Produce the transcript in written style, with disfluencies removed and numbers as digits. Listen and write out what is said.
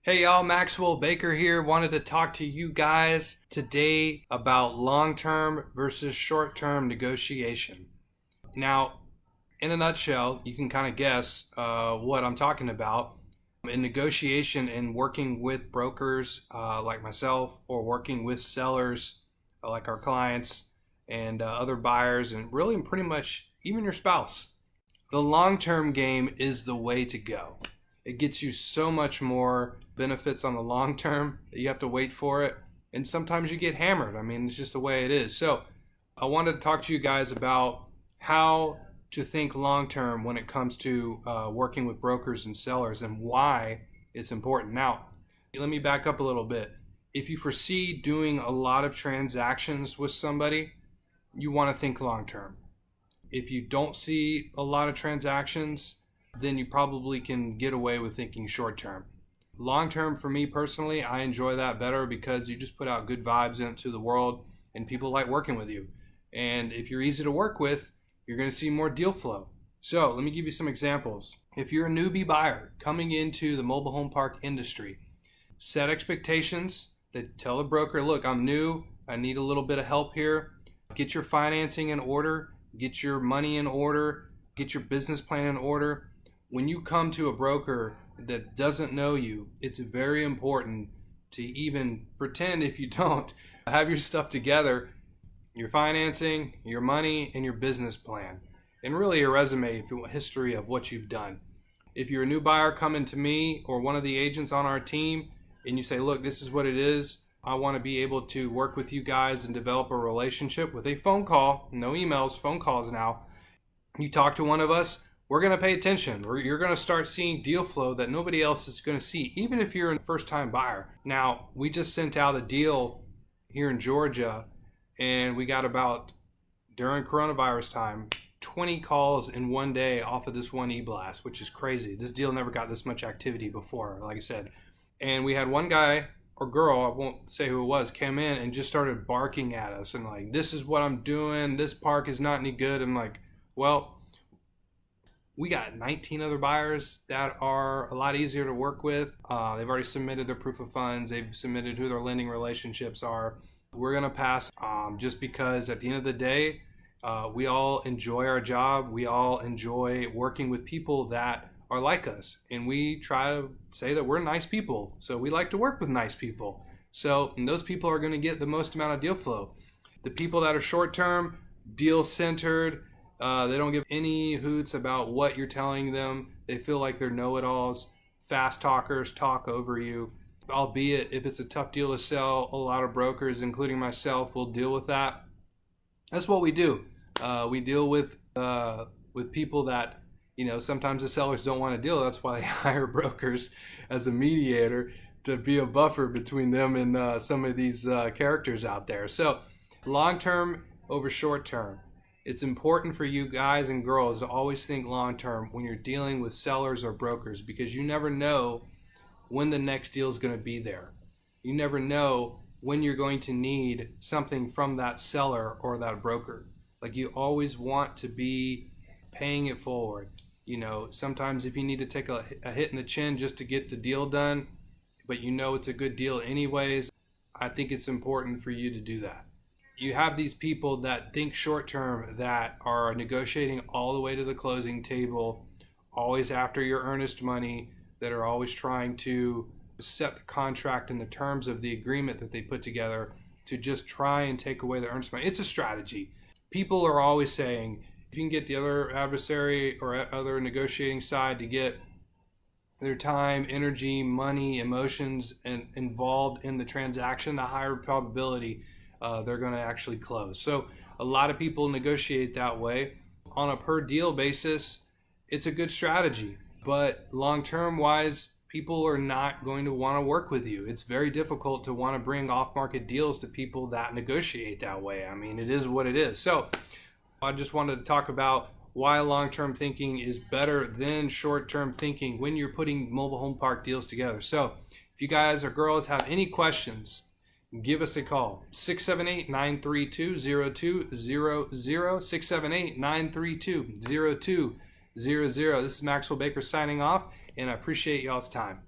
Hey y'all, Maxwell Baker here. Wanted to talk to you guys today about long-term versus short-term negotiation. Now, in a nutshell, you can kind of guess what I'm talking about. In negotiation and working with brokers like myself, or working with sellers like our clients and other buyers, and really pretty much even your spouse. The long-term game is the way to go. It gets you so much more benefits on the long term that you have to wait for it. And sometimes you get hammered. I mean, it's just the way it is. So I wanted to talk to you guys about how to think long term when it comes to working with brokers and sellers and why it's important. Now, let me back up a little bit. If you foresee doing a lot of transactions with somebody, you want to think long term. If you don't see a lot of transactions, then you probably can get away with thinking short term. Long term, for me personally, I enjoy that better because you just put out good vibes into the world and people like working with you. And if you're easy to work with, you're going to see more deal flow. So let me give you some examples. If you're a newbie buyer coming into the mobile home park industry, set expectations that tell the broker, look, I'm new, I need a little bit of help here. Get your financing in order, get your money in order, get your business plan in order. When you come to a broker that doesn't know you, it's very important to even pretend, if you don't, have your stuff together, your financing, your money, and your business plan. And really your resume, history of what you've done. If you're a new buyer coming to me or one of the agents on our team and you say, look, this is what it is, I want to be able to work with you guys and develop a relationship with a phone call, no emails, phone calls now. You talk to one of us, we're going to pay attention. You're going to start seeing deal flow that nobody else is going to see, even if you're a first-time buyer. Now, we just sent out a deal here in Georgia, and we got about, during coronavirus time, 20 calls in one day off of this one e-blast, which is crazy. This deal never got this much activity before, like I said. And we had one guy or girl, I won't say who it was, came in and just started barking at us and like, this is what I'm doing. This park is not any good. I'm like, well, we got 19 other buyers that are a lot easier to work with. They've already submitted their proof of funds. They've submitted who their lending relationships are. We're going to pass just because at the end of the day, we all enjoy our job. We all enjoy working with people that are like us. And we try to say that we're nice people. So we like to work with nice people. So those people are going to get the most amount of deal flow. The people that are short-term, deal-centered, they don't give any hoots about what you're telling them. They feel like they're know-it-alls. Fast talkers talk over you. Albeit, if it's a tough deal to sell, a lot of brokers, including myself, will deal with that. That's what we do. We deal with people that, sometimes the sellers don't want to deal. That's why they hire brokers as a mediator to be a buffer between them and some of these characters out there. So, long-term over short-term. It's important for you guys and girls to always think long-term when you're dealing with sellers or brokers, because you never know when the next deal is going to be there. You never know when you're going to need something from that seller or that broker. Like, you always want to be paying it forward. Sometimes if you need to take a hit in the chin just to get the deal done, but it's a good deal anyways, I think it's important for you to do that. You have these people that think short term, that are negotiating all the way to the closing table, always after your earnest money, that are always trying to set the contract and the terms of the agreement that they put together to just try and take away the earnest money. It's a strategy. People are always saying, if you can get the other adversary or other negotiating side to get their time, energy, money, emotions involved in the transaction, the higher probability they're going to actually close. So a lot of people negotiate that way. On a per deal basis, it's a good strategy. But long-term wise, people are not going to want to work with you. It's very difficult to want to bring off-market deals to people that negotiate that way. I mean, it is what it is. So I just wanted to talk about why long-term thinking is better than short-term thinking when you're putting mobile home park deals together. So if you guys or girls have any questions, give us a call. 678-932-0200. 678-932-0200. This is Maxwell Baker signing off, and I appreciate y'all's time.